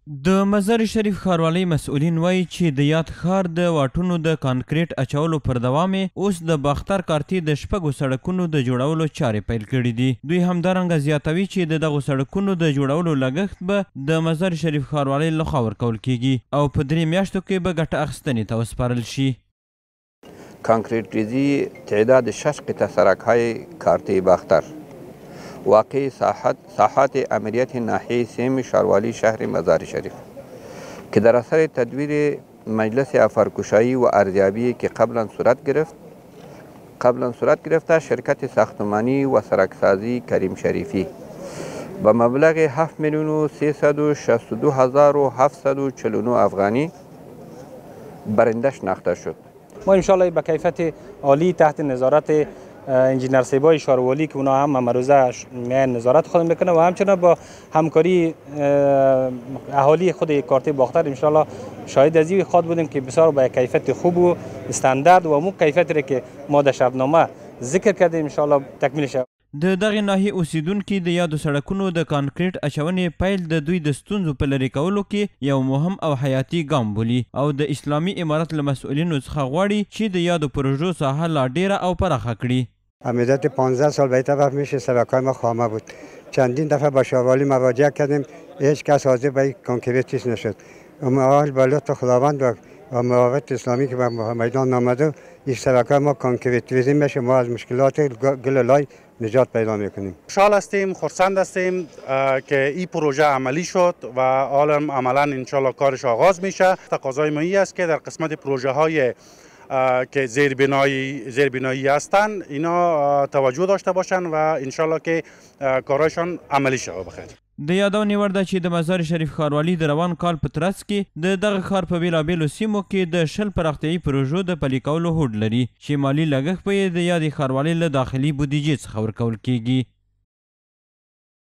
د مزار شریف ښاروالۍ مسؤلین وایي چې د یاد ښار د واټونو د کانکریټ اچولو پر دوام اوس د باختر کارتي د شپږو سړکونو د جوړولو چارې پیل کړي دي. دوی همدارنګه زیاتوي چې د دغو سړکونو د جوړولو لګښت به د مزار شریف ښاروالۍ لخوا ورکول کیږي او په 3 میاشتو کې به ګټه اخیستنې ته وسپارل شي. کانکریت ریزی تعداد 6 قطع سرک‌های کارتی باختر واقع ساحات امریت ناحیه سیم شاروالی شهر مزار شریف که در اثر تدویر مجلس افرکشایی و ارزیابی که قبلا صورت گرفته شرکت ساختمانی و سرکسازی کریم شریفی با مبلغ 7,362,749 افغانی برنده شناخته شد. ما انشالله به کیفیت عالی تحت نظارت انجینر سیبای شاروالی که اونا هم امروزه میان نظارت خود میکنه و همچنان با همکاری اهالی خود کارتی باختر انشالله شاهد از این خواهد بودیم که بسیار با کیفیت خوب و استاندارد و مو کیفیتی که ما در شرطنامه ذکر کردیم انشالله تکمیل شود. د دغه ناحیې اوسیدونکي د یادو سړکونو د کانکریټ اچونې پیل د دوی د ستونزو په لرې کولو کې یو مهم او حیاتي ګام بولي او د اسلامي امارت له مسؤلینو څخه غواړي چې د یادو پروژو ساحه لا ډیره او پراخه کړي. مدت 15 سال به طرف میشه سرک‌های ما خامه بود. چندین دفعه با شاروالی مراجعه کردیم، هیچ کس حاضر به کانکریتش نشد. اما با لطف خداوند و مراقبت اسلامی که به میدان آمده این سرک‌های ما کانکریتیزی میشه، ما از مشکلات گل لای نجات پیدا میکنیم. خوشحال هستیم، خرسند هستیم که این پروژه عملی شد و حالا عملا انشالله کارش آغاز میشه. تقاضای ما این است که در قسمت پروژه های که زیربنایی هستند اینا توجه داشته باشند و انشالله که کارایشان عملی شود. بخیر. د یادونې وړ ده چې د مزار شریف ښاروالي د روان کال په ترڅ کې د دغه ښار په بېلابېلو سیمو کې د 10 پراختیایي پروژو د پلي کولو هوډ لري چې مالي لګښت به یې د یادې ښاروالۍ له داخلي بودیجې څخه ورکول کیږي.